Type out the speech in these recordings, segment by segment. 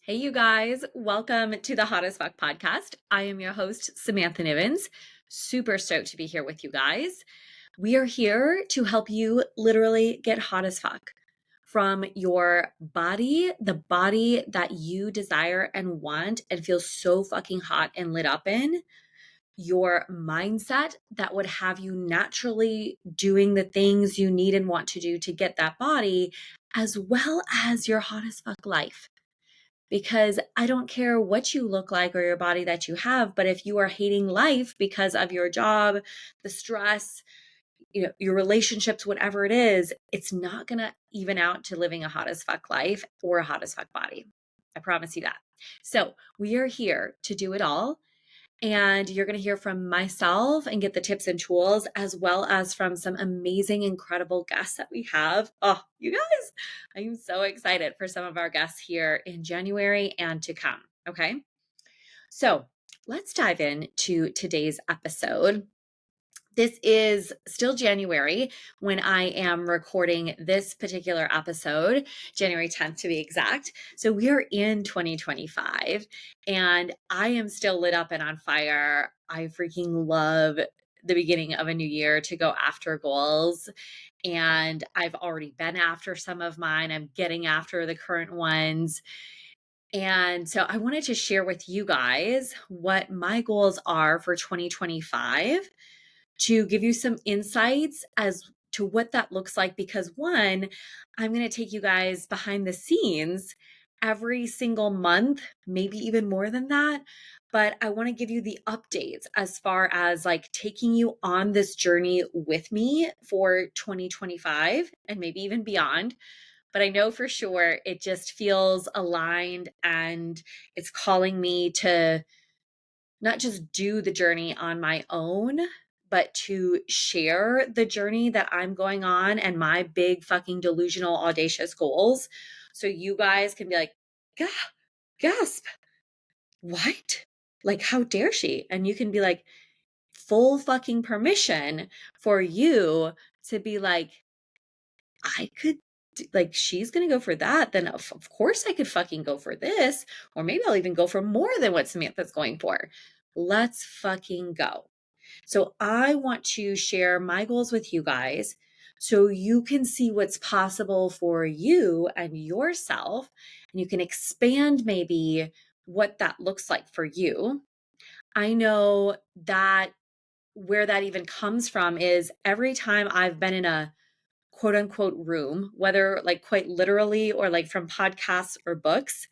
Hey, you guys, welcome to the Hot as Fuck podcast. I am your host, Samantha Nivens. Super stoked to be here with you guys. We are here to help you literally get hot as fuck from your body, the body that you desire and want and feel so fucking hot and lit up in, your mindset that would have you naturally doing the things you need and want to do to get that body, as well as your hot as fuck life. Because I don't care what you look like or your body that you have, but if you are hating life because of your job, the stress, your relationships, whatever it is, it's not going to even out to living a hot as fuck life or a hot as fuck body. I promise you that. So we are here to do it all. And you're going to hear from myself and get the tips and tools, as well as from some amazing, incredible guests that we have. Oh, you guys, I am so excited for some of our guests here in January and to come. Okay. So let's dive into today's episode. This is still January when I am recording this particular episode, January 10th to be exact. So we are in 2025 and I am still lit up and on fire. I freaking love the beginning of a new year to go after goals. And I've already been after some of mine. I'm getting after the current ones. And so I wanted to share with you guys what my goals are for 2025 to give you some insights as to what that looks like. Because one, I'm going to take you guys behind the scenes every single month, maybe even more than that. But I want to give you the updates as far as like taking you on this journey with me for 2025 and maybe even beyond. But I know for sure it just feels aligned and it's calling me to not just do the journey on my own, but to share the journey that I'm going on and my big fucking delusional audacious goals. So you guys can be like, gasp, what? Like, how dare she? And you can be like, full fucking permission for you to be like, I could, like, she's going to go for that. Then of course I could fucking go for this. Or maybe I'll even go for more than what Samantha's going for. Let's fucking go. So I want to share my goals with you guys so you can see what's possible for you and yourself. And you can expand maybe what that looks like for you. I know that where that even comes from is every time I've been in a quote unquote room, whether like quite literally or like from podcasts or books.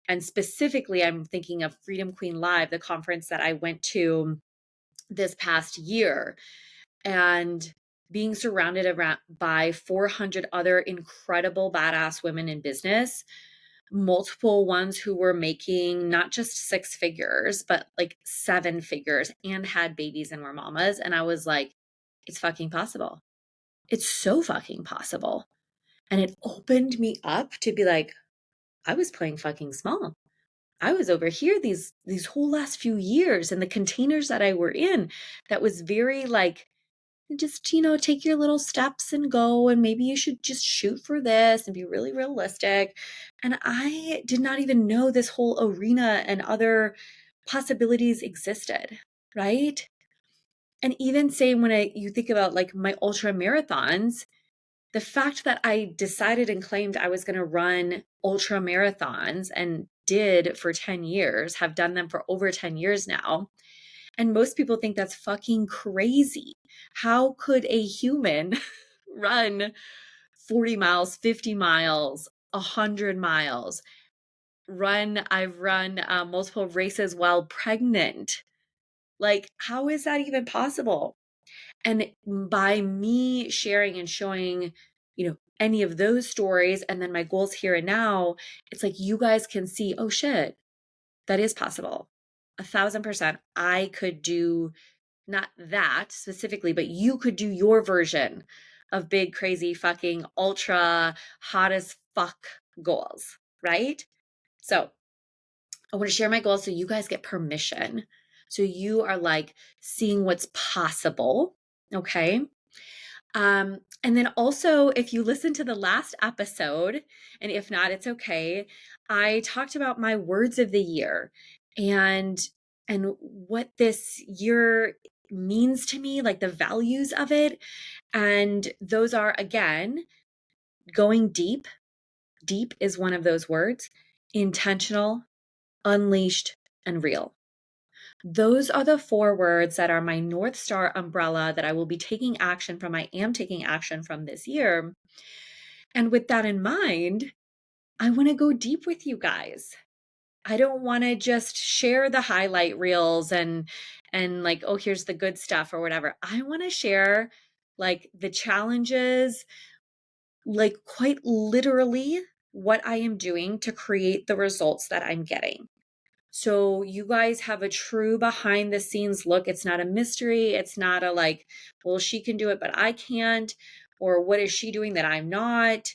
And specifically, I'm thinking of Freedom Queen Live, the conference that I went to this past year, and being surrounded around by 400 other incredible badass women in business, multiple ones who were making not just six figures, but like seven figures and had babies and were mamas. And I was like, it's fucking possible. It's so fucking possible. And it opened me up to be like, I was playing fucking small. I was over here these whole last few years and the containers that I were in that was very like, just, take your little steps and go. And maybe you should just shoot for this and be really realistic. And I did not even know this whole arena and other possibilities existed. Right. And even say when you think about like my ultra marathons, the fact that I decided and claimed I was going to run ultra marathons and did for 10 years, have done them for over 10 years now. And most people think that's fucking crazy. How could a human run 40 miles, 50 miles, 100 miles? I've run multiple races while pregnant. Like, how is that even possible? And by me sharing and showing, any of those stories and then my goals here and now, it's like you guys can see, oh shit, that is possible. 1,000%. I could do not that specifically, but you could do your version of big, crazy, fucking ultra hot as fuck goals, right? So I want to share my goals so you guys get permission. So you are like seeing what's possible. Okay. And then also, if you listen to the last episode, and if not, it's okay. I talked about my words of the year and what this year means to me, like the values of it. And those are, again, going deep. Deep is one of those words. Intentional, unleashed, and real. Those are the 4 words that are my North Star umbrella that I will be taking action from. I am taking action from this year. And with that in mind, I want to go deep with you guys. I don't want to just share the highlight reels and like, oh, here's the good stuff or whatever. I want to share like the challenges, like quite literally what I am doing to create the results that I'm getting. So you guys have a true behind the scenes look. It's not a mystery. It's not a like, well, she can do it, but I can't. Or what is she doing that I'm not?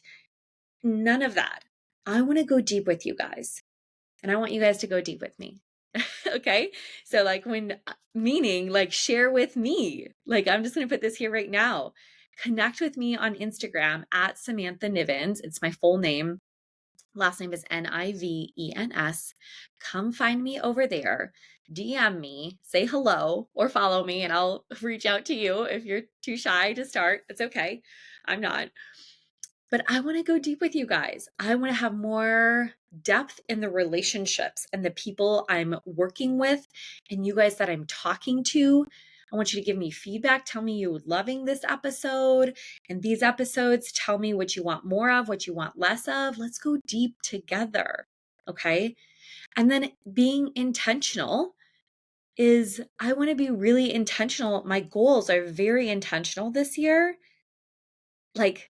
None of that. I want to go deep with you guys. And I want you guys to go deep with me. Okay. So, like, meaning, like, share with me. Like, I'm just going to put this here right now. Connect with me on Instagram at Samantha Nivens. It's my full name. Last name is Nivens. Come find me over there. DM me, say hello, or follow me, and I'll reach out to you. If you're too shy to start, it's okay. I'm not. But I want to go deep with you guys. I want to have more depth in the relationships and the people I'm working with and you guys that I'm talking to. I want you to give me feedback. Tell me you're loving this episode and these episodes. Tell me what you want more of, what you want less of. Let's go deep together. Okay. And then being intentional is I want to be really intentional. My goals are very intentional this year. Like,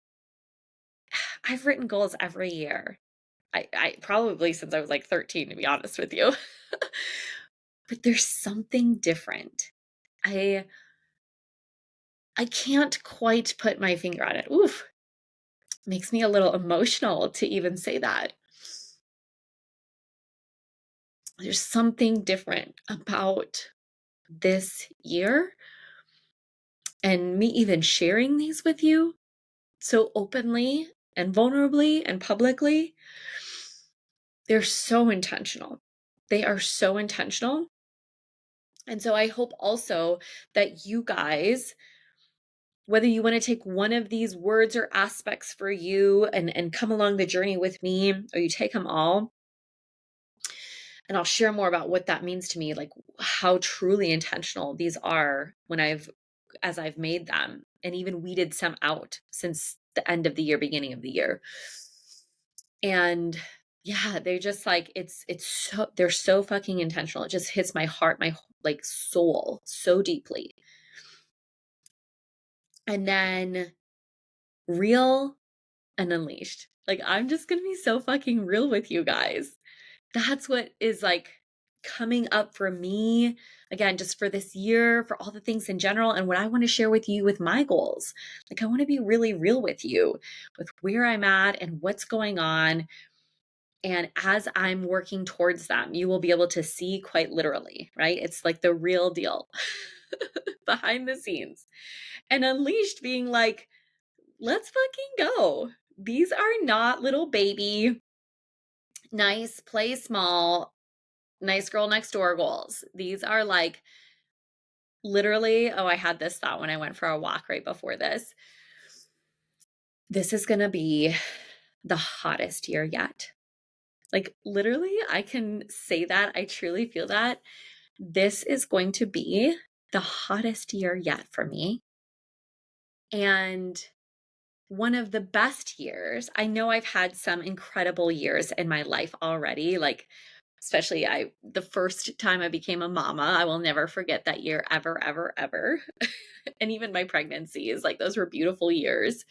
I've written goals every year. I probably since I was like 13, to be honest with you. But there's something different. I can't quite put my finger on it. Oof. Makes me a little emotional to even say that. There's something different about this year and me even sharing these with you so openly and vulnerably and publicly. They're so intentional. They are so intentional. And so I hope also that you guys, whether you want to take one of these words or aspects for you and come along the journey with me, or you take them all, and I'll share more about what that means to me, like how truly intentional these are as I've made them and even weeded some out since the end of the year, beginning of the year. And yeah, they're just like, they're so fucking intentional. It just hits my heart, my like soul so deeply. And then real and unleashed. Like, I'm just going to be so fucking real with you guys. That's what is like coming up for me again, just for this year, for all the things in general, and what I want to share with you with my goals. Like, I want to be really real with you with where I'm at and what's going on. And as I'm working towards them, you will be able to see quite literally, right? It's like the real deal behind the scenes. And unleashed being like, let's fucking go. These are not little baby, nice, play small, nice girl next door goals. These are like literally, oh, I had this thought when I went for a walk right before this. This is going to be the hottest year yet. Like literally, I can say that. I truly feel that this is going to be the hottest year yet for me. And one of the best years. I know I've had some incredible years in my life already, like especially the first time I became a mama. I will never forget that year ever, ever, ever. And even my pregnancies, like those were beautiful years.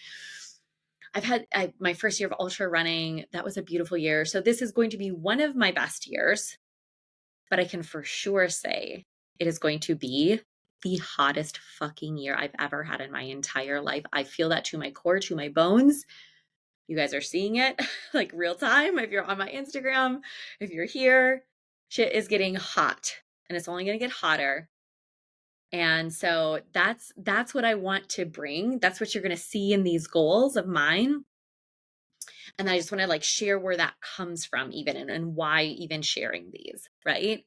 I've had my first year of ultra running. That was a beautiful year. So this is going to be one of my best years, but I can for sure say it is going to be the hottest fucking year I've ever had in my entire life. I feel that to my core, to my bones. You guys are seeing it like real time. If you're on my Instagram, if you're here, shit is getting hot and it's only going to get hotter. And so that's what I want to bring. That's what you're going to see in these goals of mine. And I just want to like share where that comes from even and why even sharing these, right?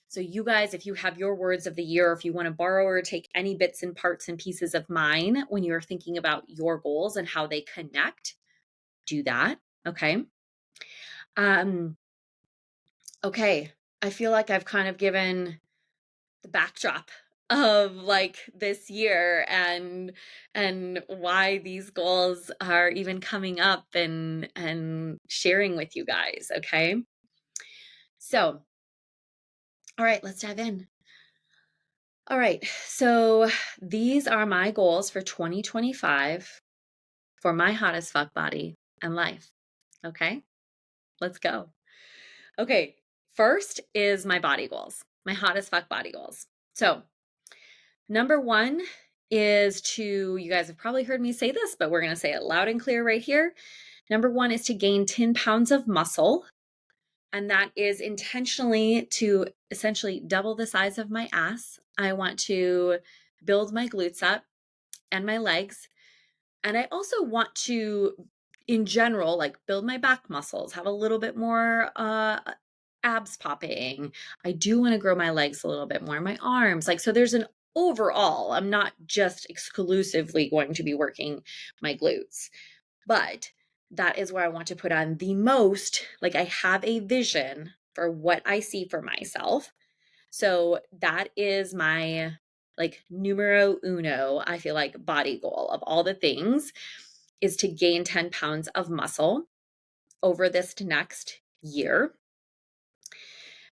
So you guys, if you have your words of the year, if you want to borrow or take any bits and parts and pieces of mine when you're thinking about your goals and how they connect, do that. Okay. Um, okay. I feel like I've kind of given the backdrop of like this year and why these goals are even coming up and sharing with you guys. Okay. So, all right, let's dive in. All right. So these are my goals for 2025 for my hottest fuck body and life. Okay. Let's go. Okay. First is my body goals, my hottest fuck body goals. So, number one is to, you guys have probably heard me say this, but we're going to say it loud and clear right here. Number one is to gain 10 pounds of muscle. And that is intentionally to essentially double the size of my ass. I want to build my glutes up and my legs. And I also want to, in general, like build my back muscles, have a little bit more abs popping. I do want to grow my legs a little bit more, my arms. Like, so there's an overall, I'm not just exclusively going to be working my glutes, but that is where I want to put on the most. Like, I have a vision for what I see for myself. So that is my like numero uno, I feel like body goal of all the things is to gain 10 pounds of muscle over this next year.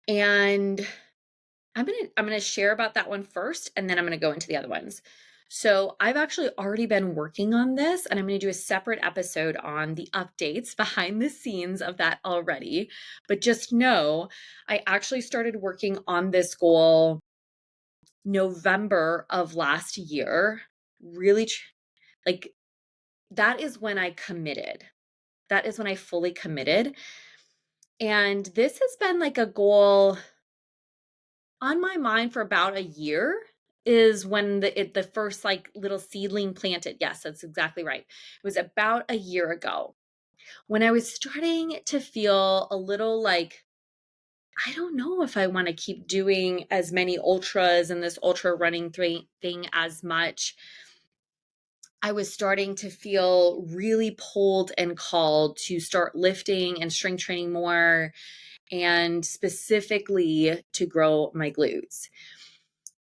And I'm going to share about that one first, and then I'm going to go into the other ones. So I've actually already been working on this, and I'm going to do a separate episode on the updates behind the scenes of that already. But just know, I actually started working on this goal November of last year. Really, like that is when I committed. That is when I fully committed. And this has been like a goal on my mind for about a year is when the first like little seedling planted. Yes, that's exactly right. It was about a year ago when I was starting to feel a little like, I don't know if I want to keep doing as many ultras and this ultra running thing as much. I was starting to feel really pulled and called to start lifting and strength training more, and specifically to grow my glutes.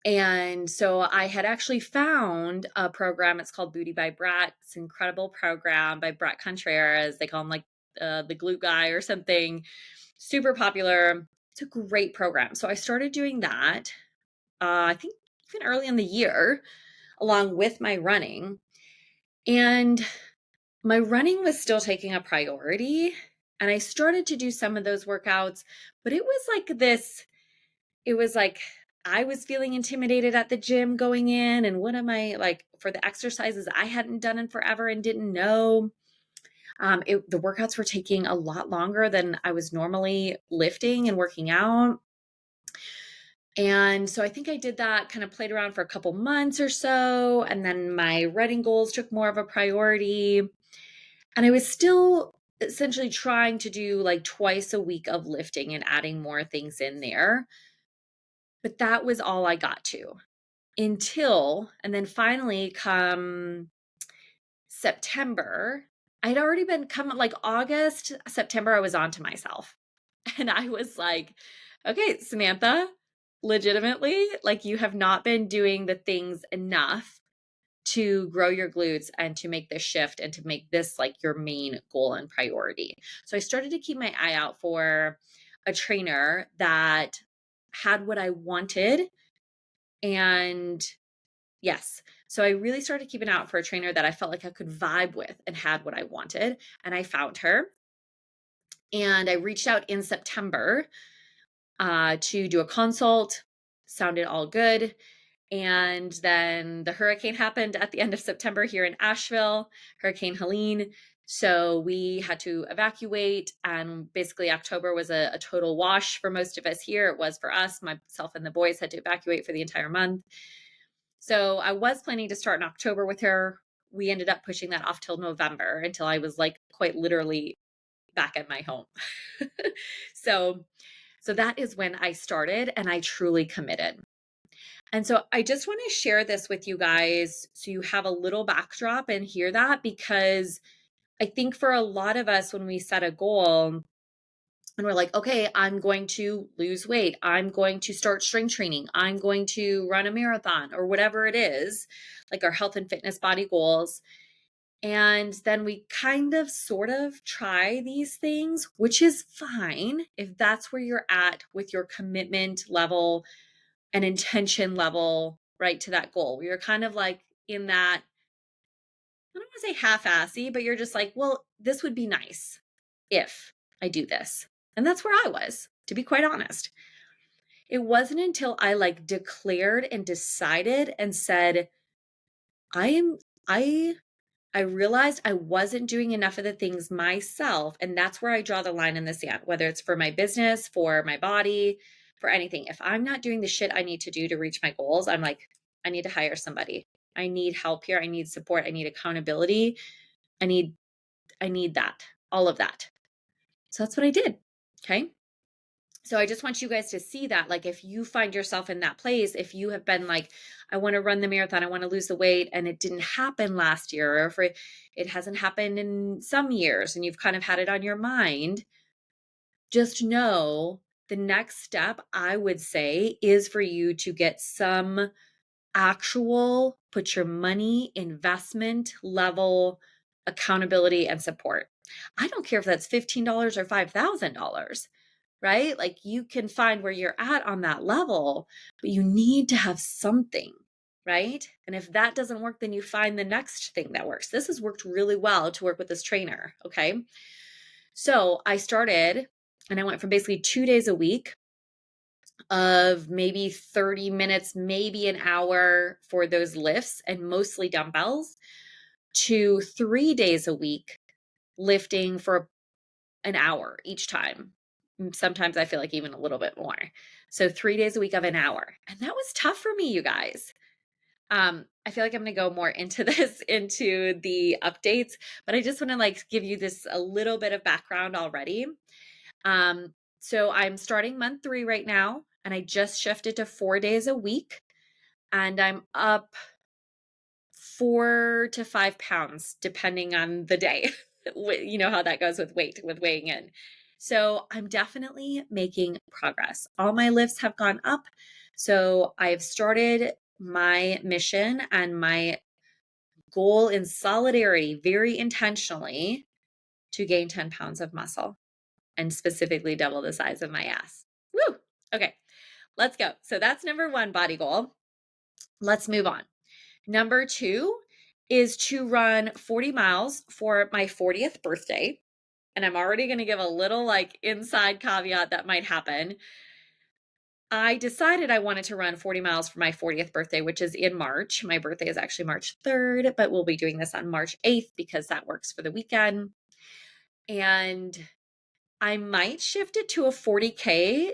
And so I had actually found a program. It's called Booty by Brett. It's an incredible program by Brett Contreras. They call him like the glute guy or something. Super popular. It's a great program. So I started doing that, I think even early in the year, along with my running. And my running was still taking a priority. And I started to do some of those workouts, but it was like this, it was like I was feeling intimidated at the gym going in. And what am I like for the exercises I hadn't done in forever and didn't know? The workouts were taking a lot longer than I was normally lifting and working out. And so I think I did that, kind of played around for a couple months or so. And then my running goals took more of a priority. And I was still essentially trying to do like twice a week of lifting and adding more things in there. But that was all I got to until, and then finally come September, I'd already been coming like August, September, I was on to myself. And I was like, okay, Samantha, legitimately, like you have not been doing the things enough to grow your glutes and to make this shift and to make this like your main goal and priority. So I started to keep my eye out for a trainer that had what I wanted. And yes, so I really started keeping out for a trainer that I felt like I could vibe with and had what I wanted. And I found her. And I reached out in September to do a consult. Sounded all good. And then the hurricane happened at the end of September here in Asheville, Hurricane Helene. So we had to evacuate. And basically, October was a total wash for most of us here. It was for us. Myself and the boys had to evacuate for the entire month. So I was planning to start in October with her. We ended up pushing that off till November until I was like quite literally back at my home. so so that is when I started and I truly committed. And so I just want to share this with you guys so you have a little backdrop and hear that, because I think for a lot of us, when we set a goal and we're like, okay, I'm going to lose weight, I'm going to start strength training, I'm going to run a marathon, or whatever it is, like our health and fitness body goals. And then we kind of sort of try these things, which is fine if that's where you're at with your commitment level and intention level, right, to that goal. You're kind of like in that, I don't want to say half-assy, but you're just like, well, this would be nice if I do this. And that's where I was, to be quite honest. It wasn't until I like declared and decided and said, I I realized I wasn't doing enough of the things myself. And that's where I draw the line in the sand, whether it's for my business, for my body, for anything. If I'm not doing the shit I need to do to reach my goals, I'm like, I need to hire somebody. I need help here. I need support. I need accountability. I need, I need that, all of that. So that's what I did. Okay. So I just want you guys to see that, like, if you find yourself in that place, if you have been like, I want to run the marathon, I want to lose the weight, and it didn't happen last year, or if it hasn't happened in some years and you've kind of had it on your mind, just know the next step, I would say, is for you to get some actual, put your money, investment level accountability and support. I don't care if that's $15 or $5,000, right? Like, you can find where you're at on that level, but you need to have something, right? And if that doesn't work, then you find the next thing that works. This has worked really well to work with this trainer. Okay. So I started and I went from basically 2 days a week of maybe 30 minutes, maybe an hour for those lifts and mostly dumbbells, to 3 days a week lifting for an hour each time. Sometimes I feel like even a little bit more. So 3 days a week of an hour. And that was tough for me, you guys. I feel like I'm going to go more into this into the updates, but I just want to like give you this a little bit of background already. So I'm starting month 3 right now, and I just shifted to 4 days a week, and I'm up 4 to 5 pounds depending on the day. You know how that goes with weight, with weighing in. So I'm definitely making progress. All my lifts have gone up. So I've started my mission and my goal in solidarity very intentionally to gain 10 pounds of muscle and specifically double the size of my ass. Woo! Okay, let's go. So that's number 1 body goal. Let's move on. Number 2 is to run 40 miles for my 40th birthday. And I'm already going to give a little like inside caveat that might happen. I decided I wanted to run 40 miles for my 40th birthday, which is in March. My birthday is actually March 3rd, but we'll be doing this on March 8th because that works for the weekend. And I might shift it to a 40K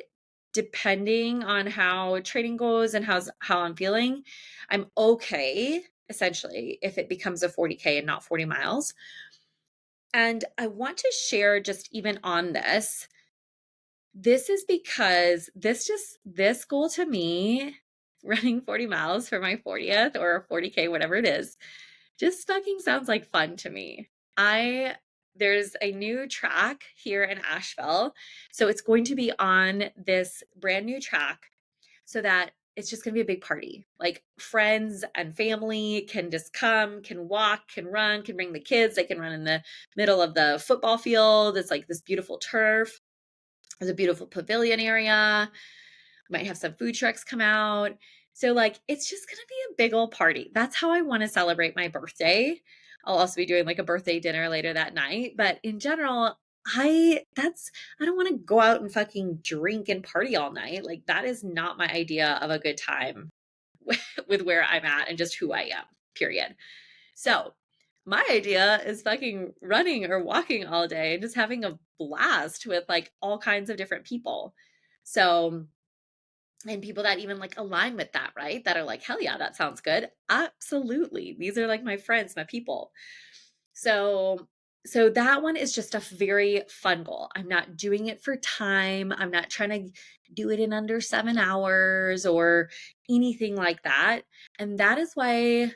depending on how training goes and how I'm feeling. I'm okay, essentially, if it becomes a 40K and not 40 miles. And I want to share just even on this. This is because this goal to me, running 40 miles for my 40th or 40K, whatever it is, just fucking sounds like fun to me. There's a new track here in Asheville. So it's going to be on this brand new track so that it's just going to be a big party. Like, friends and family can just come, can walk, can run, can bring the kids. They can run in the middle of the football field. It's like this beautiful turf. There's a beautiful pavilion area. Might have some food trucks come out. So like, it's just going to be a big old party. That's how I want to celebrate my birthday. I'll also be doing like a birthday dinner later that night. But in general, I don't want to go out and fucking drink and party all night. Like, that is not my idea of a good time with where I'm at and just who I am, period. So my idea is fucking running or walking all day and just having a blast with like all kinds of different people. So and people that even like align with that, right? That are like, hell yeah, that sounds good. Absolutely. These are like my friends, my people. So that one is just a very fun goal. I'm not doing it for time. I'm not trying to do it in under 7 hours or anything like that. And that is why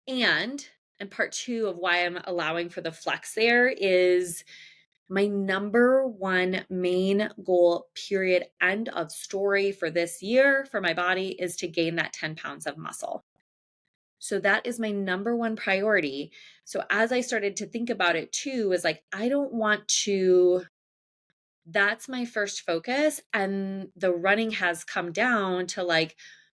and and part 2 of why I'm allowing for the flex there is my number one main goal, period, end of story for this year for my body is to gain that 10 pounds of muscle. So that is my number one priority. So as I started to think about it too, is like, I don't want to, that's my first focus. And the running has come down to like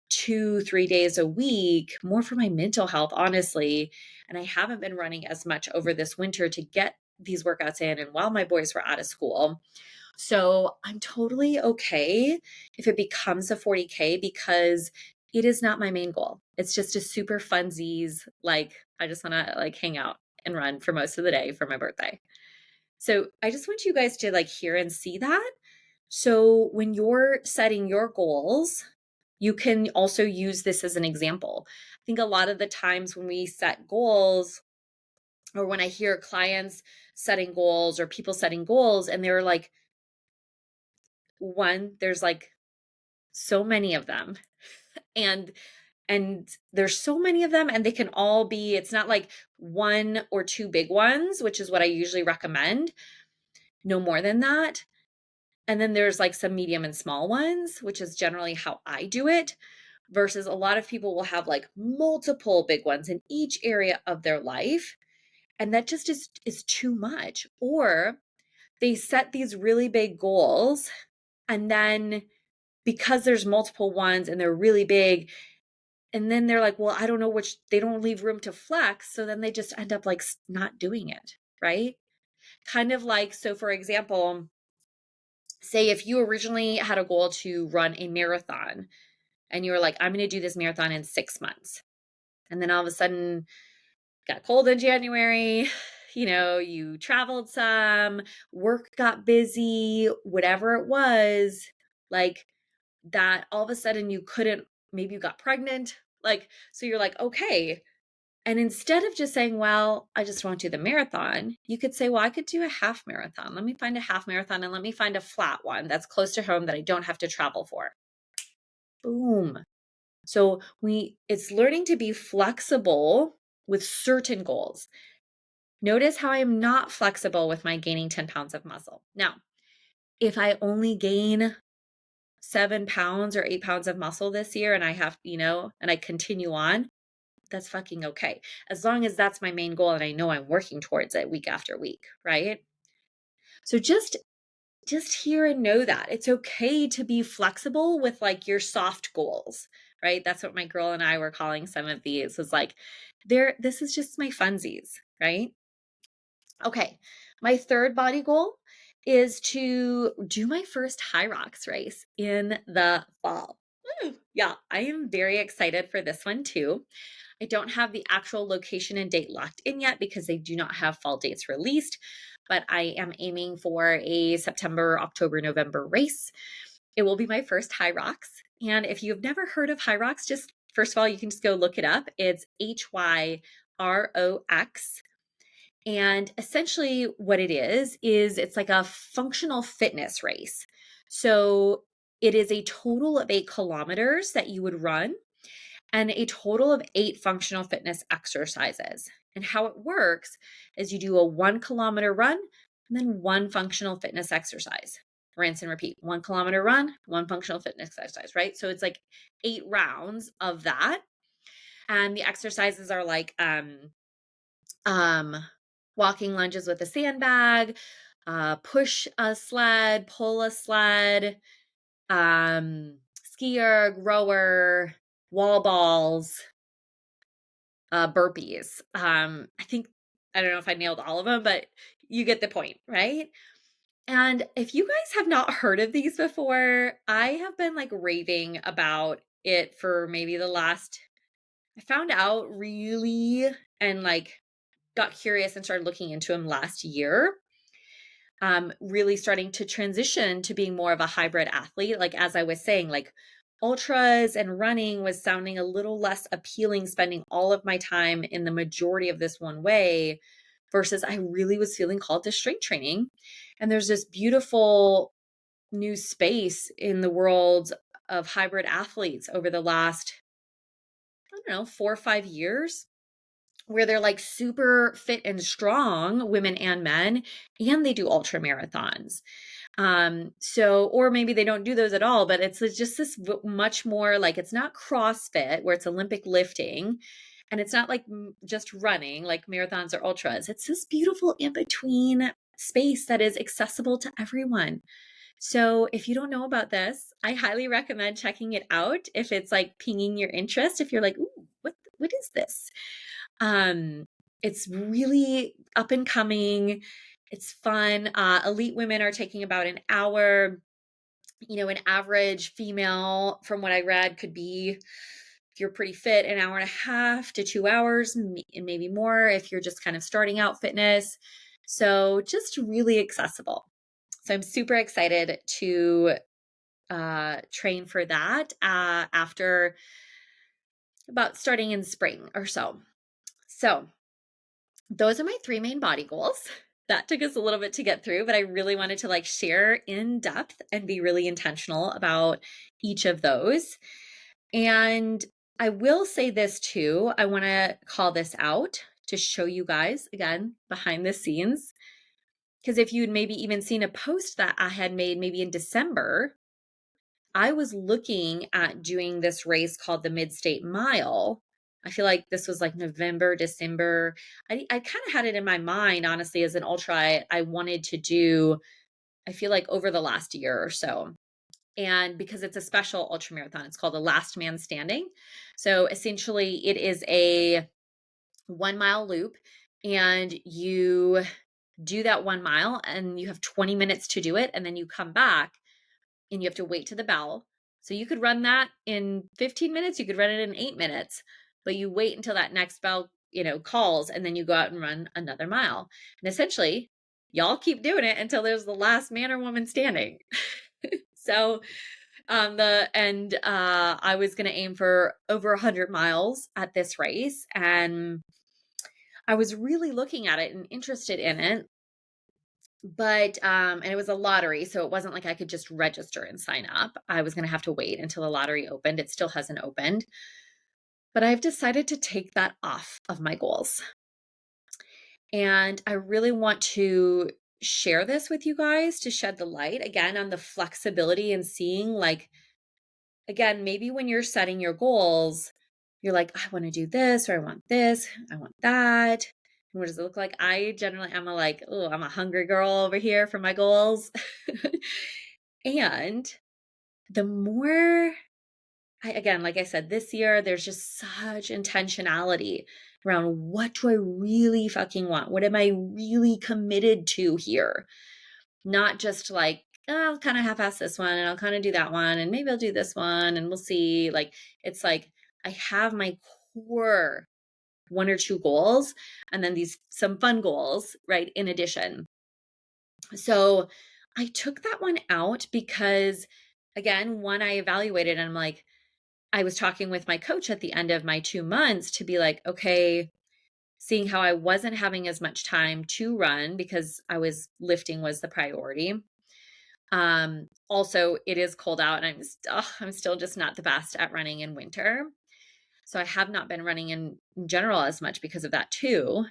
2, 3 days a week, more for my mental health, honestly. And I haven't been running as much over this winter to get these workouts in. And while my boys were out of school, so I'm totally okay if it becomes a 40K because it is not my main goal. It's just a super funsies, like I just want to like hang out and run for most of the day for my birthday. So I just want you guys to like hear and see that. So when you're setting your goals, you can also use this as an example. I think a lot of the times when we set goals, or when I hear clients setting goals or people setting goals, and they're like, one, there's like so many of them. And there's so many of them, and they can all be, it's not like 1 or 2 big ones, which is what I usually recommend, no more than that. And then there's like some medium and small ones, which is generally how I do it, versus a lot of people will have like multiple big ones in each area of their life, and that just is too much. Or they set these really big goals, and then because there's multiple ones and they're really big, and then they're like, well, I don't know which, they don't leave room to flex. So then they just end up like not doing it, right? Kind of like, so for example, say if you originally had a goal to run a marathon and you were like, I'm going to do this marathon in 6 months. And then all of a sudden got cold in January, you traveled some, work got busy, whatever it was, like that all of a sudden you couldn't, maybe you got pregnant, like, so you're like, okay. And instead of just saying, well, I just want to do the marathon, you could say, well, I could do a half marathon. Let me find a half marathon and let me find a flat one that's close to home that I don't have to travel for. Boom. So it's learning to be flexible with certain goals. Notice how I am not flexible with my gaining 10 pounds of muscle. Now, if I only gain 7 pounds or 8 pounds of muscle this year and I have, and I continue on, that's fucking okay. As long as that's my main goal and I know I'm working towards it week after week, right? So just hear and know that it's okay to be flexible with like your soft goals, right? That's what my girl and I were calling some of these, was like, this is just my funsies, right? Okay. My third body goal is to do my first HYROX race in the fall. Woo! Yeah, I am very excited for this one too. I don't have the actual location and date locked in yet because they do not have fall dates released, but I am aiming for a September, October, November race. It will be my first HYROX. And if you've never heard of HYROX, just first of all, you can just go look it up. It's HYROX. And essentially what it is it's like a functional fitness race. So it is a total of 8 kilometers that you would run and a total of 8 functional fitness exercises. And how it works is you do a 1 kilometer run and then 1 functional fitness exercise. Rinse and repeat. 1 kilometer run, 1 functional fitness exercise, right? So it's like 8 rounds of that. And the exercises are like um, walking lunges with a sandbag, push a sled, pull a sled, skier, rower, wall balls, burpees. I don't know if I nailed all of them, but you get the point, right? And if you guys have not heard of these before, I have been like raving about it for maybe I found out really and like got curious and started looking into them last year. really starting to transition to being more of a hybrid athlete. Like, as I was saying, like ultras and running was sounding a little less appealing, spending all of my time in the majority of this one way versus I really was feeling called to strength training. And there's this beautiful new space in the world of hybrid athletes over the last, I don't know, 4 or 5 years where they're like super fit and strong, women and men, and they do ultra marathons. So, or maybe they don't do those at all, but it's just this much more like, it's not CrossFit where it's Olympic lifting, and it's not like just running like marathons or ultras. It's this beautiful in between space that is accessible to everyone. So if you don't know about this, I highly recommend checking it out if it's like pinging your interest. If you're like, ooh, what is this? It's really up and coming. It's fun. Elite women are taking about an hour. An average female, from what I read, could be, if you're pretty fit, an hour and a half to 2 hours, and maybe more if you're just kind of starting out fitness. So just really accessible. So I'm super excited to train for that after about starting in spring or so. So those are my 3 main body goals. That took us a little bit to get through, but I really wanted to like share in depth and be really intentional about each of those. And I will say this too. I want to call this out to show you guys again behind the scenes. Because if you'd maybe even seen a post that I had made maybe in December, I was looking at doing this race called the Mid-State Mile. I feel like this was like November, December. I kind of had it in my mind, honestly, as an ultra I wanted to do, I feel like over the last year or so. And because it's a special ultra marathon, it's called the Last Man Standing. So essentially, it is a 1 mile loop, and you do that 1 mile, and you have 20 minutes to do it. And then you come back and you have to wait to the bell. So you could run that in 15 minutes, you could run it in 8 minutes, but you wait until that next bell, calls, and then you go out and run another mile. And essentially, y'all keep doing it until there's the last man or woman standing. So I was going to aim for over 100 miles at this race, and I was really looking at it and interested in it. But and it was a lottery, so it wasn't like I could just register and sign up. I was going to have to wait until the lottery opened. It still hasn't opened. But I've decided to take that off of my goals. And I really want to share this with you guys to shed the light again on the flexibility and seeing, like, again, maybe when you're setting your goals, you're like, I want to do this, or I want this, I want that. What does it look like? I generally am I'm a hungry girl over here for my goals. And the more again, like I said, this year, there's just such intentionality around, what do I really fucking want? What am I really committed to here? Not just like, oh, I'll kind of half-ass this one, and I'll kind of do that one, and maybe I'll do this one, and we'll see. Like, it's like I have my core 1 or 2 goals, and then some fun goals, right, in addition. So I took that one out because, again, one, I evaluated and I'm like, I was talking with my coach at the end of my 2 months to be like, okay, seeing how I wasn't having as much time to run because lifting was the priority. Also, it is cold out, and I'm still just not the best at running in winter. So I have not been running in general as much because of that too.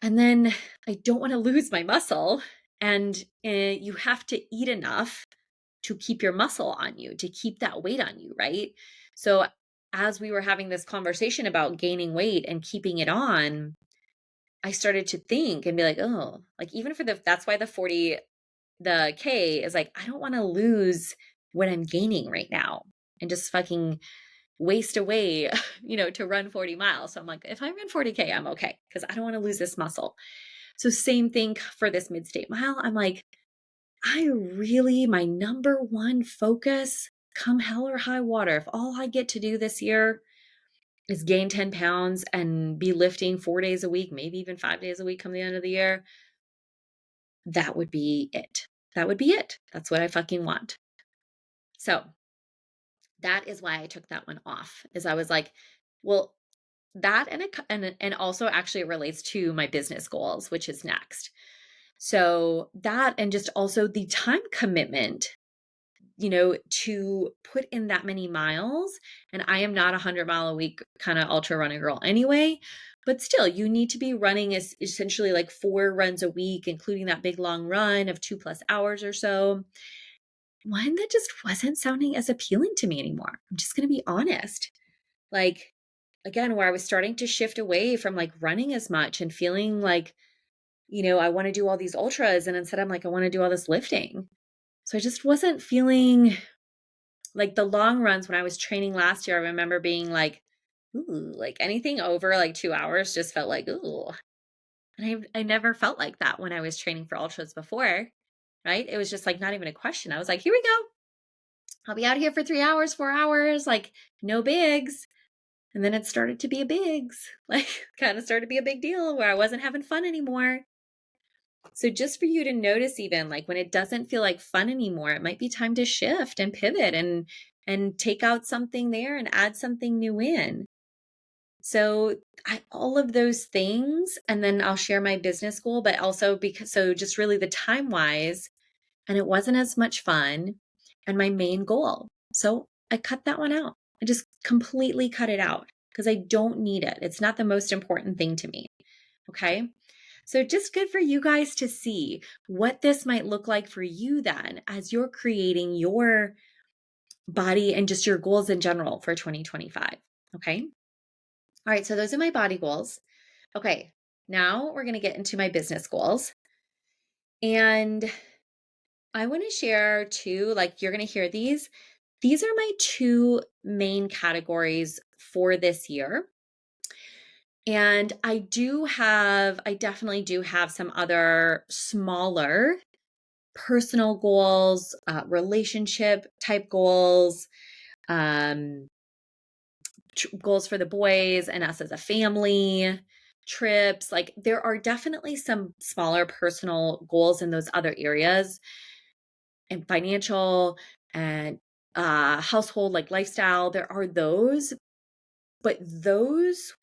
And then I don't want to lose my muscle, and you have to eat enough to keep your muscle on you, to keep that weight on you, right? So as we were having this conversation about gaining weight and keeping it on, I started to think and be like, oh, like, even for that's why the K is like, I don't want to lose what I'm gaining right now and just fucking waste away, to run 40 miles. So I'm like, if I run 40K, I'm okay, because I don't want to lose this muscle. So same thing for this Mid-State Mile. I'm like, my number one focus, come hell or high water, if all I get to do this year is gain 10 pounds and be lifting 4 days a week, maybe even 5 days a week come the end of the year, that would be it. That would be it. That's what I fucking want. So that is why I took that one off, is I was like, well, that and also actually it relates to my business goals, which is next. So that, and just also the time commitment, to put in that many miles. And I am not 100-mile a week kind of ultra running girl anyway, but still you need to be running essentially like 4 runs a week, including that big long run of 2+ hours or so. One that just wasn't sounding as appealing to me anymore. I'm just going to be honest. Like, again, where I was starting to shift away from like running as much and feeling like, I want to do all these ultras. And instead I'm like, I want to do all this lifting. So I just wasn't feeling like the long runs when I was training last year. I remember being like, ooh, like anything over like 2 hours just felt like, ooh. And I never felt like that when I was training for ultras before, right? It was just like not even a question. I was like, here we go. I'll be out here for 3 hours, 4 hours, like no bigs. And then it started to be a bigs, like kind of started to be a big deal where I wasn't having fun anymore. So just for you to notice, even like when it doesn't feel like fun anymore, it might be time to shift and pivot and take out something there and add something new in. So all of those things, and then I'll share my business goal, but also just really the time wise, and it wasn't as much fun, and my main goal. So I cut that one out. I just completely cut it out because I don't need it. It's not the most important thing to me. Okay. So just good for you guys to see what this might look like for you then as you're creating your body and just your goals in general for 2025. Okay. All right. So those are my body goals. Okay. Now we're going to get into my business goals. And I want to share two, like you're going to hear these. These are my two main categories for this year. And I definitely do have some other smaller personal goals, relationship type goals, um, goals for the boys and us as a family, trips. Like there are definitely some smaller personal goals in those other areas, and financial and household, like lifestyle. There are those, but those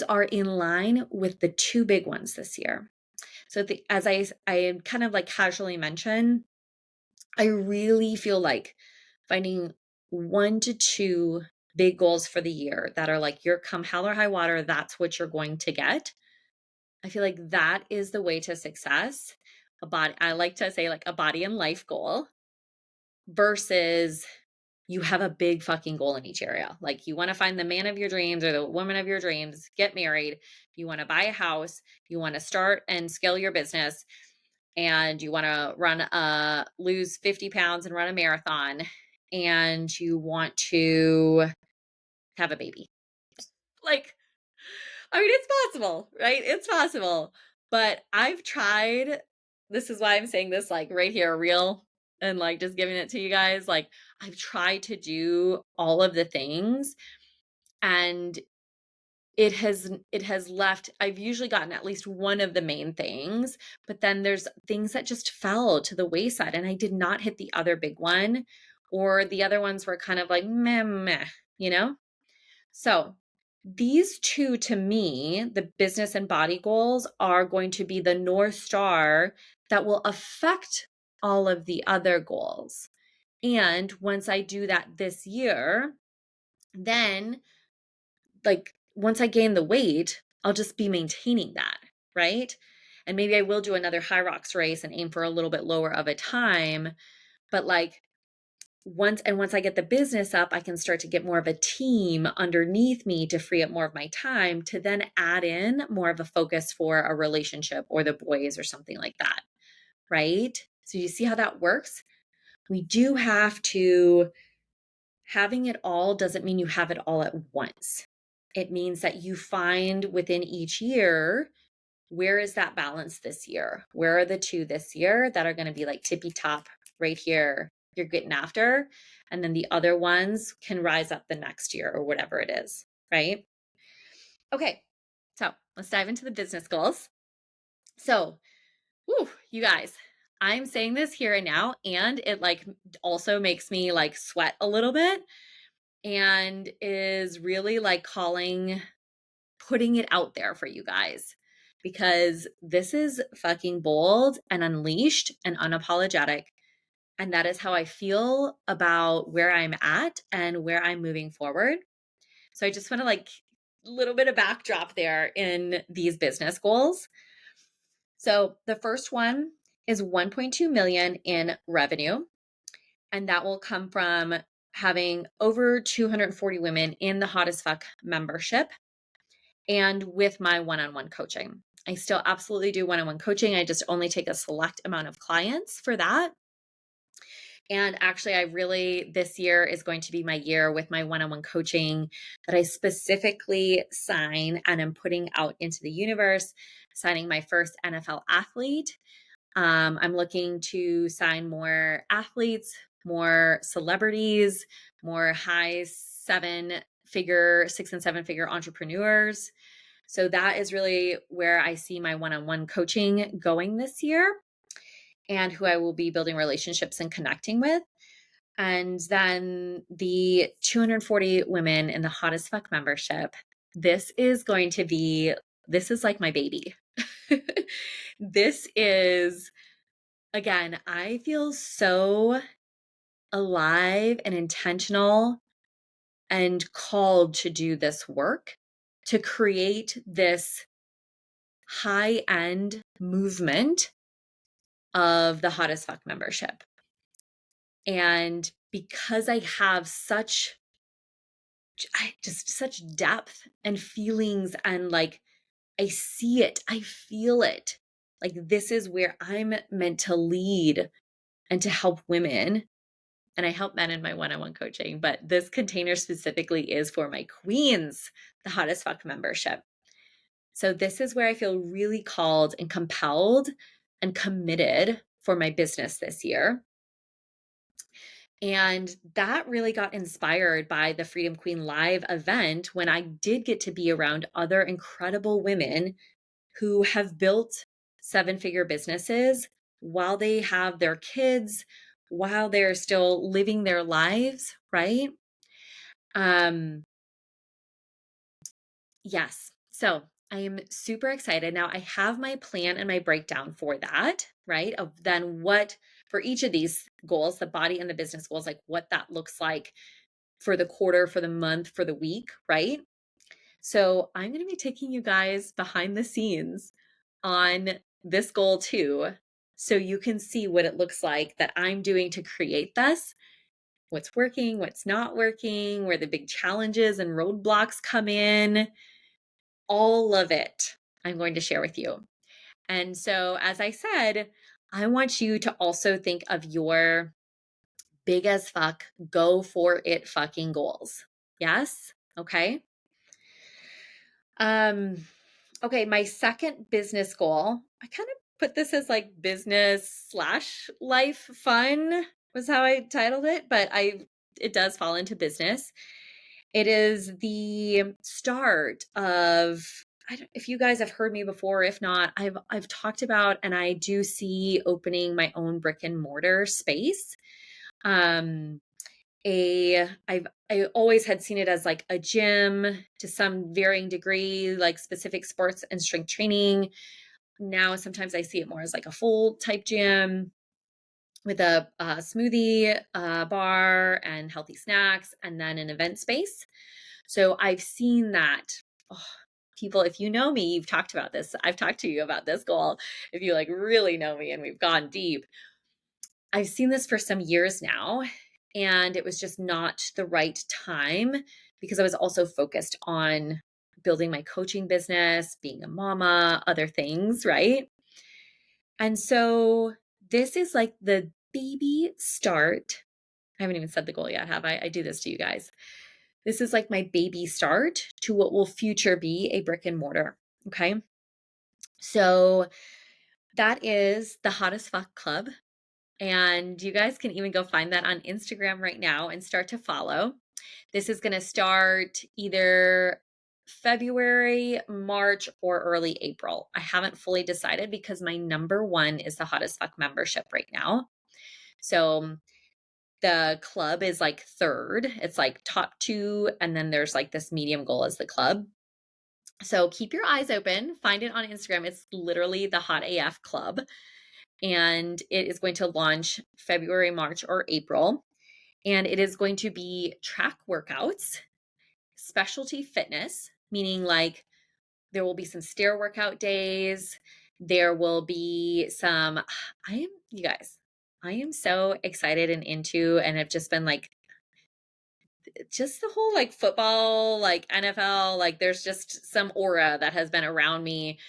are in line with the two big ones this year. So as I kind of like casually mentioned, I really feel like finding 1 to 2 big goals for the year that are like your come hell or high water, that's what you're going to get. I feel like that is the way to success. I like to say like a body and life goal versus you have a big fucking goal in each area. Like you want to find the man of your dreams or the woman of your dreams, get married, you want to buy a house, you want to start and scale your business, and you want to lose 50 pounds and run a marathon, and you want to have a baby. Like, I mean, it's possible, right? It's possible. But I've tried, this is why I'm saying this like right here, real, and like just giving it to you guys. Like, I've tried to do all of the things, and it has left, I've usually gotten at least one of the main things, but then there's things that just fell to the wayside, and I did not hit the other big one, or the other ones were kind of like meh, meh, you know? So these two, to me, the business and body goals, are going to be the North Star that will affect all of the other goals. And once I do that this year, then like once I gain the weight, I'll just be maintaining that, right? And maybe I will do another Hyrox race and aim for a little bit lower of a time, but like once I get the business up, I can start to get more of a team underneath me to free up more of my time to then add in more of a focus for a relationship or the boys or something like that, right? So you see how that works? We do have to, having it all doesn't mean you have it all at once. It means that you find within each year, where is that balance this year? Where are the two this year that are going to be like tippy top right here? You're getting after. And then the other ones can rise up the next year or whatever it is, right? Okay. So let's dive into the business goals. So, whew, you guys, I'm saying this here and now, and it like also makes me like sweat a little bit and is really like putting it out there for you guys because this is fucking bold and unleashed and unapologetic. And that is how I feel about where I'm at and where I'm moving forward. So I just want to like a little bit of backdrop there in these business goals. So the first one is 1.2 million in revenue, and that will come from having over 240 women in the Hot as Fuck membership and with my one-on-one coaching. I still absolutely do one-on-one coaching. I just only take a select amount of clients for that. And actually, this year is going to be my year with my one-on-one coaching that I specifically sign and am putting out into the universe, signing my first NFL athlete. I'm looking to sign more athletes, more celebrities, more high 6 and 7 figure entrepreneurs. So that is really where I see my one-on-one coaching going this year and who I will be building relationships and connecting with. And then the 240 women in the Hot as Fuck membership. This is like my baby. This is, again, I feel so alive and intentional and called to do this work, to create this high end movement of the Hot as Fuck membership. And because I have such depth and feelings and like I see it, I feel it. Like this is where I'm meant to lead and to help women. And I help men in my one-on-one coaching, but this container specifically is for my queens, the Hot as Fuck membership. So this is where I feel really called and compelled and committed for my business this year. And that really got inspired by the Freedom Queen Live event when I did get to be around other incredible women who have built 7-figure businesses while they have their kids, while they're still living their lives, right? Yes. So I am super excited. Now I have my plan and my breakdown for that, right? Of then what for each of these goals, the body and the business goals, like what that looks like for the quarter, for the month, for the week, right? So I'm going to be taking you guys behind the scenes on this goal too, so you can see what it looks like that I'm doing to create this, what's working, what's not working, where the big challenges and roadblocks come in, all of it I'm going to share with you. And so, as I said, I want you to also think of your big as fuck, go for it fucking goals. Yes? Okay. Okay, my second business goal, I kind of put this as like business slash life fun was how I titled it, but it does fall into business. It is the start of, I don't, if you guys have heard me before, if not, I've talked about, and I do see opening my own brick and mortar space. I always had seen it as like a gym to some varying degree, like specific sports and strength training. Now, sometimes I see it more as like a full type gym with a smoothie bar and healthy snacks, and then an event space. So I've seen that. Oh, people, if you know me, you've talked about this. I've talked to you about this goal. If you like really know me and we've gone deep, I've seen this for some years now, and it was just not the right time because I was also focused on building my coaching business, being a mama, other things, right? And so this is like the baby start. I haven't even said the goal yet, have I? I do this to you guys. This is like my baby start to what will future be a brick and mortar. Okay. So that is the Hot as Fuck Club. And you guys can even go find that on Instagram right now and start to follow. This is going to start either February, March, or early April. I haven't fully decided because my number one is the Hot as Fuck membership right now. So the club is like third. It's like top two, and then there's like this medium goal as the club. So keep your eyes open. Find it on Instagram. It's literally the Hot AF Club, and it is going to launch February, March, or April. And it is going to be track workouts, specialty fitness, meaning like there will be some stair workout days. There will be some, you guys, I am so excited and into, and have just been like, just the whole like football, like NFL, like there's just some aura that has been around me,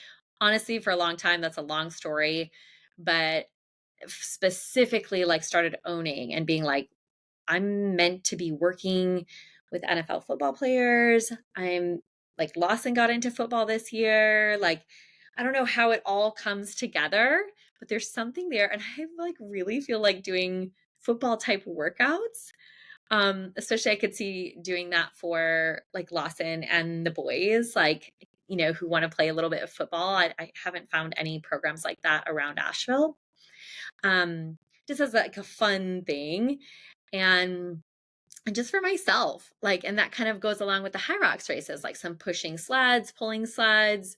honestly, for a long time. That's a long story, but specifically like started owning and being like, I'm meant to be working with NFL football players. I'm like Lawson got into football this year. Like, I don't know how it all comes together, but there's something there. And I like really feel like doing football type workouts. Especially I could see doing that for like Lawson and the boys, like, you know, who want to play a little bit of football. I haven't found any programs like that around Asheville. Just as like a fun thing. And just for myself, like, and that kind of goes along with the High Rocks races, like some pushing sleds, pulling sleds,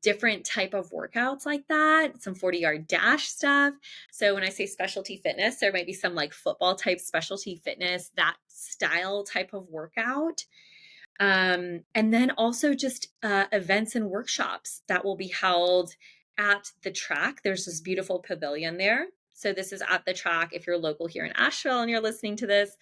different type of workouts like that, some 40-yard dash stuff. So when I say specialty fitness, there might be some like football type specialty fitness, that style type of workout. And then also just events and workshops that will be held at the track. There's this beautiful pavilion there. So this is at the track. If you're local here in Asheville and you're listening to this,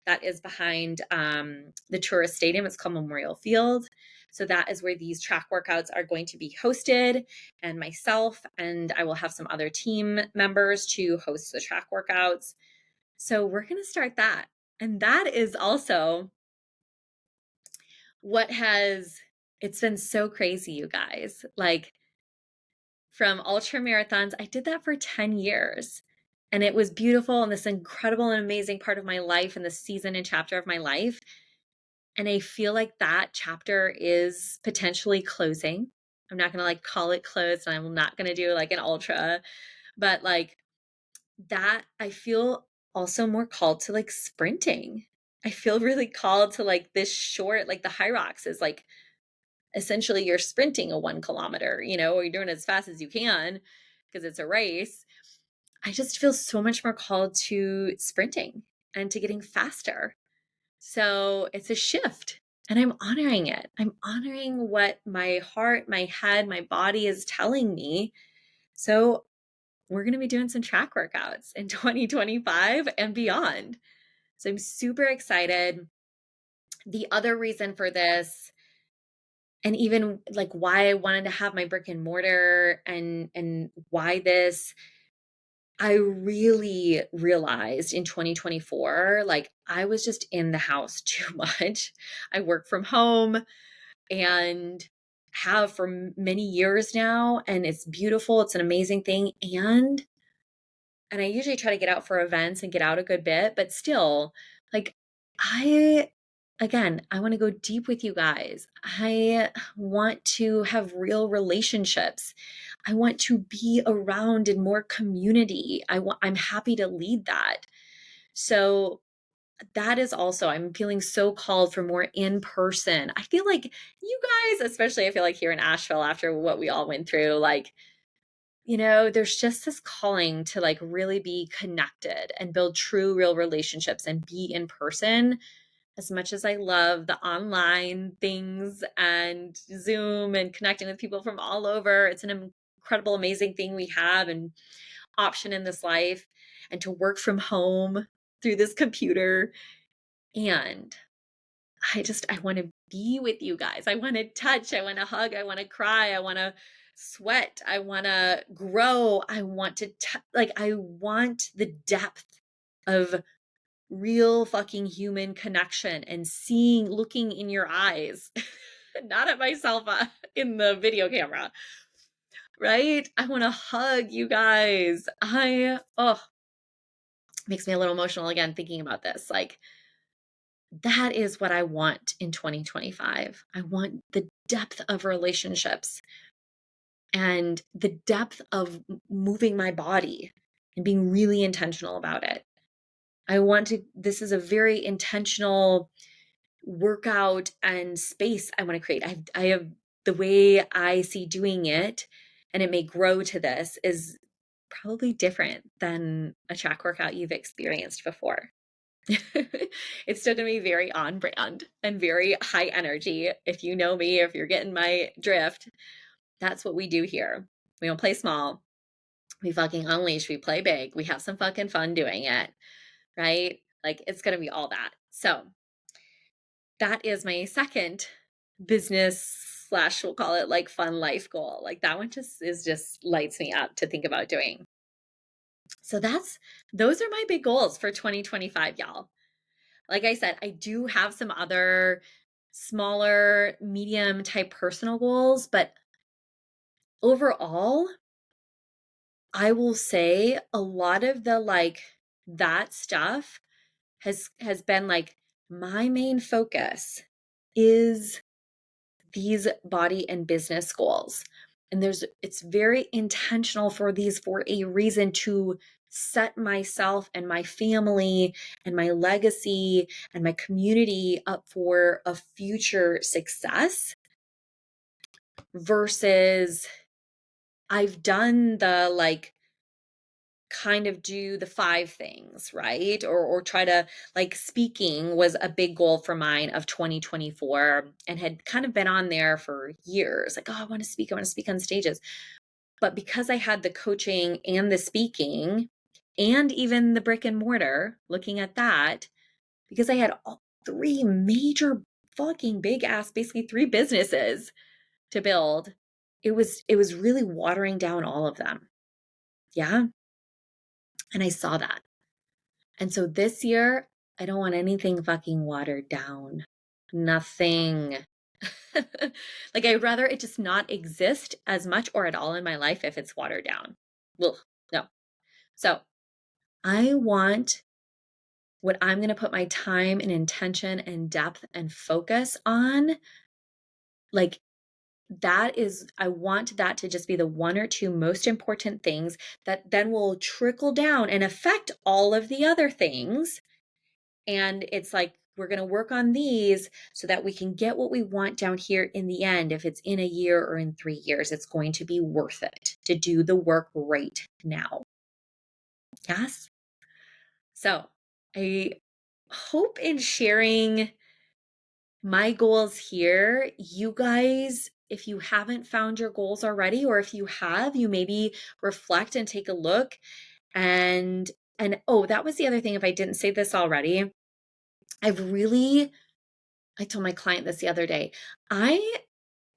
that is behind the tourist stadium. It's called Memorial Field. So that is where these track workouts are going to be hosted, and myself, and I will have some other team members to host the track workouts. So we're going to start that. And that is also it's been so crazy, you guys. Like from ultra marathons, I did that for 10 years. And it was beautiful and this incredible and amazing part of my life and this season and chapter of my life. And I feel like that chapter is potentially closing. I'm not going to like call it closed, and I'm not going to do like an ultra, but like that, I feel also more called to like sprinting. I feel really called to like this short, like the High Rocks is like essentially you're sprinting a 1 kilometer, you know, or you're doing it as fast as you can because it's a race. I just feel so much more called to sprinting and to getting faster. So it's a shift, and I'm honoring it. I'm honoring what my heart, my head, my body is telling me. So we're going to be doing some track workouts in 2025 and beyond. So I'm super excited. The other reason for this, and even like why I wanted to have my brick and mortar and why this, I really realized in 2024, like I was just in the house too much. I work from home and have for many years now, and it's beautiful. It's an amazing thing. And I usually try to get out for events and get out a good bit, but still, like again, I want to go deep with you guys. I want to have real relationships. I want to be around in more community. I'm happy to lead that. So that is also, I'm feeling so called for more in person. I feel like you guys, especially I feel like here in Asheville after what we all went through, like, you know, there's just this calling to like really be connected and build true, real relationships and be in person. As much as I love the online things and Zoom and connecting with people from all over, it's an incredible, amazing thing we have and option in this life, and to work from home through this computer. And I want to be with you guys. I want to touch. I want to hug. I want to cry. I want to sweat. I want to grow. I want to, I want the depth of real fucking human connection and looking in your eyes, not at myself in the video camera, right? I want to hug you guys. Makes me a little emotional again thinking about this. Like, That is what I want in 2025. I want the depth of relationships and the depth of moving my body and being really intentional about it. This is a very intentional workout and space I want to create. I have the way I see doing it, and it may grow to this, is probably different than a track workout you've experienced before. It's still going to be very on brand and very high energy. If you know me, if you're getting my drift, that's what we do here. We don't play small. We fucking unleash. We play big. We have some fucking fun doing it, right? Like it's going to be all that. So that is my second business slash, we'll call it like fun life goal. Like that one just lights me up to think about doing. So those are my big goals for 2025, y'all. Like I said, I do have some other smaller, medium type personal goals, but overall, I will say a lot of that stuff has been like my main focus is these body and business goals. And it's very intentional for a reason to set myself and my family and my legacy and my community up for a future success versus I've done the kind of do the 5 things, right? Or try to speaking was a big goal for mine of 2024 and had kind of been on there for years. Like, oh, I want to speak on stages. But because I had the coaching and the speaking and even the brick and mortar, looking at that, because I had all 3 major fucking big ass, basically 3 businesses to build, it was really watering down all of them. Yeah. And I saw that. And so this year, I don't want anything fucking watered down. Nothing. I'd rather it just not exist as much or at all in my life if it's watered down. Ugh, no. So I want what I'm going to put my time and intention and depth and focus on. I want that to just be the 1 or 2 most important things that then will trickle down and affect all of the other things. And it's like, we're going to work on these so that we can get what we want down here in the end. If it's in a year or in 3 years, it's going to be worth it to do the work right now. Yes. So I hope in sharing my goals here, you guys, if you haven't found your goals already, or if you have, you maybe reflect and take a look. And oh, that was the other thing. If I didn't say this already, I told my client this the other day. I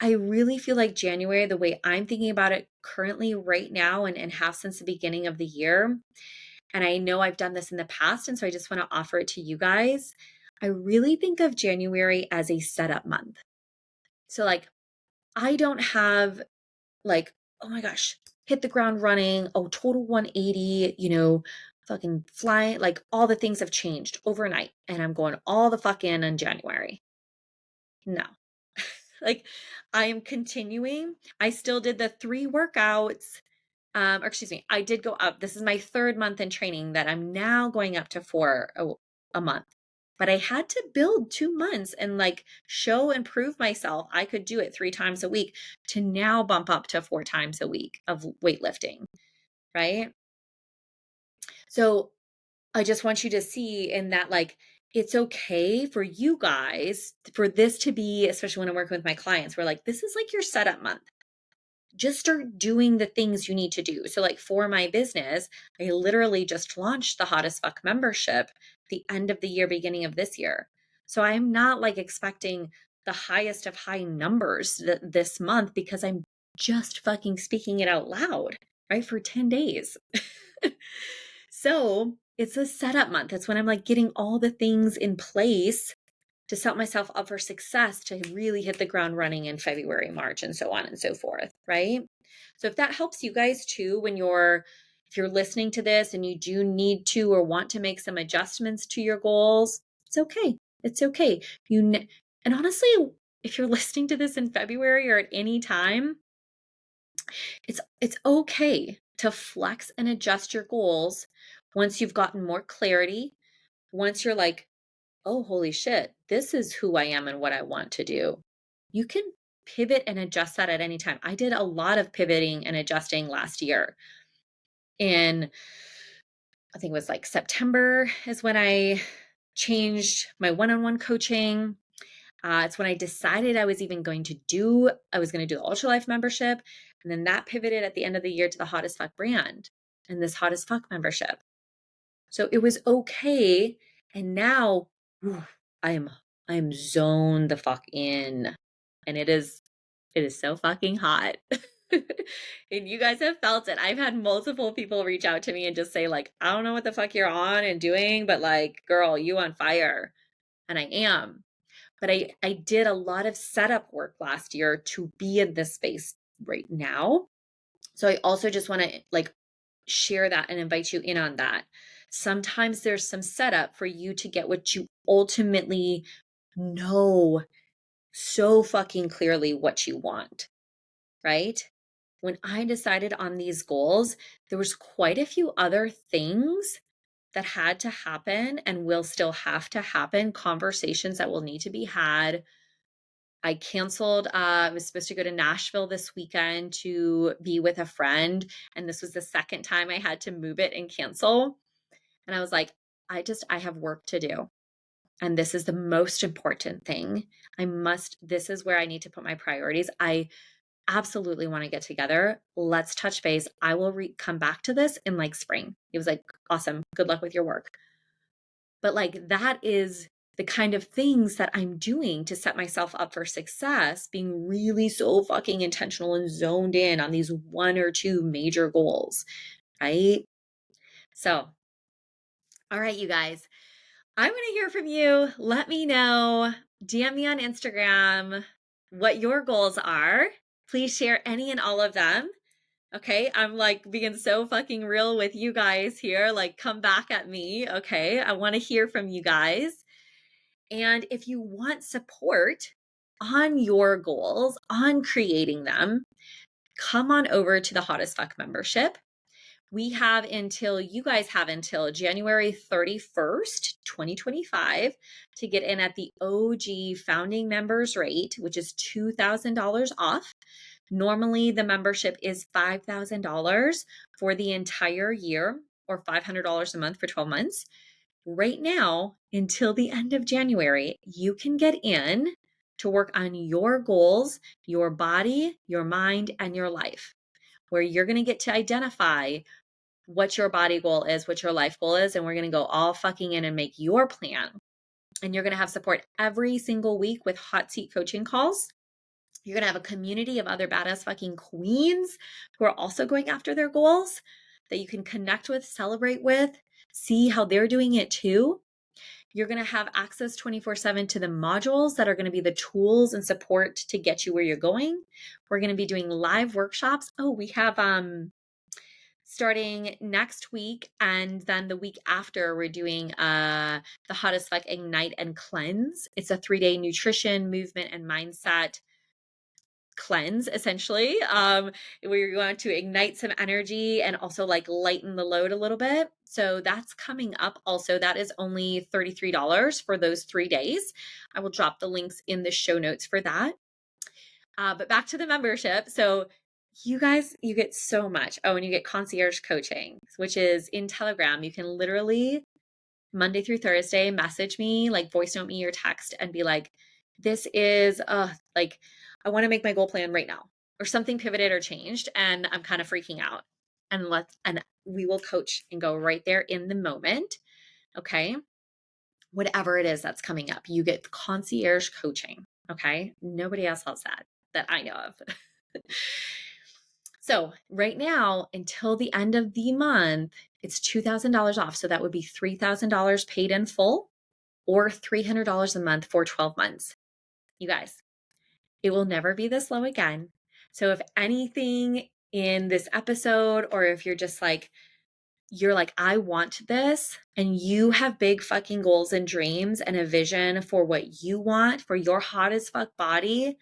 really feel like January, the way I'm thinking about it currently right now and have since the beginning of the year, and I know I've done this in the past, and so I just want to offer it to you guys. I really think of January as a setup month. So I don't have oh my gosh, hit the ground running, oh, total 180, fucking fly, all the things have changed overnight and I'm going all the fuck in January. No. I am continuing. I still did the 3 workouts. Or excuse me, I did go up. This is my 3rd month in training that I'm now going up to 4 a month. But I had to build 2 months and show and prove myself I could do it 3 times a week to now bump up to 4 times a week of weightlifting, right? So I just want you to see in that it's okay for you guys for this to be, especially when I'm working with my clients, we're like, this is your setup month. Just start doing the things you need to do. So for my business, I literally just launched the Hottest Fuck membership the end of the year, beginning of this year. So I'm not expecting the highest of high numbers this month because I'm just fucking speaking it out loud, right? For 10 days. So it's a setup month. That's when I'm getting all the things in place to set myself up for success to really hit the ground running in February, March, and so on and so forth, right? So if that helps you guys too, if you're listening to this and you do need to or want to make some adjustments to your goals, it's okay. It's okay. And honestly, if you're listening to this in February or at any time, it's okay to flex and adjust your goals once you've gotten more clarity, once you're like, "Oh, holy shit, this is who I am and what I want to do." You can pivot and adjust that at any time. I did a lot of pivoting and adjusting last year. In I think it was like September is when I changed my one-on-one coaching. It's when I decided I was going to do the Ultralife membership. And then that pivoted at the end of the year to the Hottest Fuck brand and this Hottest Fuck membership. So it was okay. And now whew, I am zoned the fuck in. And it is so fucking hot. And you guys have felt it. I've had multiple people reach out to me and just say, like, I don't know what the fuck you're on and doing, but like, girl, you on fire. And I am. But I did a lot of setup work last year to be in this space right now. So I also just want to like share that and invite you in on that. Sometimes there's some setup for you to get what you ultimately know so fucking clearly what you want, right? When I decided on these goals, there was quite a few other things that had to happen and will still have to happen, conversations that will need to be had. I canceled, I was supposed to go to Nashville this weekend to be with a friend. And this was the second time I had to move it and cancel. And I was like, I have work to do. And this is the most important thing. This is where I need to put my priorities. I absolutely want to get together. Let's touch base. I will come back to this in like spring. He was like, awesome. Good luck with your work. But like, that is the kind of things that I'm doing to set myself up for success, being really so fucking intentional and zoned in on these one or two major goals, right? So, all right, you guys, I want to hear from you. Let me know. DM me on Instagram what your goals are. Please share any and all of them. Okay, I'm like being so fucking real with you guys here. Like, come back at me. Okay, I want to hear from you guys. And if you want support on your goals, on creating them, come on over to the Hottest Fuck membership. You guys have until January 31st, 2025 to get in at the OG founding members rate, which is $2,000 off. Normally the membership is $5,000 for the entire year or $500 a month for 12 months. Right now, until the end of January, you can get in to work on your goals, your body, your mind, and your life, where you're going to get to identify what your body goal is, what your life goal is, and we're going to go all fucking in and make your plan. And you're going to have support every single week with hot seat coaching calls. You're going to have a community of other badass fucking queens who are also going after their goals that you can connect with, celebrate with, see how they're doing it too. You're going to have access 24/7 to the modules that are going to be the tools and support to get you where you're going. We're going to be doing live workshops. Oh, we have starting next week and then the week after, we're doing the Hottest Fuck Ignite and Cleanse. It's a 3-day nutrition, movement, and mindset cleanse, essentially. We're going to ignite some energy and also like lighten the load a little bit. So that's coming up also. That is only $33 for those 3 days. I will drop the links in the show notes for that. But back to the membership. So you guys, you get so much. Oh, and you get concierge coaching, which is in Telegram. You can literally Monday through Thursday message me, like voice note me or text and be like, this is like, I want to make my goal plan right now, or something pivoted or changed and I'm kind of freaking out. And we will coach and go right there in the moment. Okay. Whatever it is that's coming up, you get concierge coaching. Okay. Nobody else has that I know of. So right now, until the end of the month, it's $2,000 off. So that would be $3,000 paid in full or $300 a month for 12 months. You guys, it will never be this low again. So if anything in this episode, or if you're just like, you're like, I want this, and you have big fucking goals and dreams and a vision for what you want for your hot as fuck body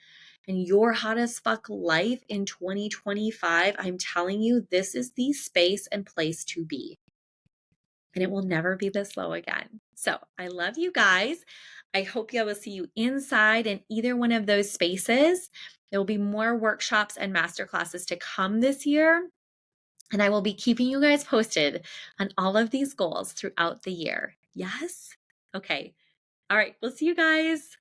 and your hot as fuck life in 2025, I'm telling you, this is the space and place to be. And it will never be this low again. So I love you guys. I hope I will see you inside in either one of those spaces. There will be more workshops and masterclasses to come this year. And I will be keeping you guys posted on all of these goals throughout the year. Yes? Okay. All right. We'll see you guys.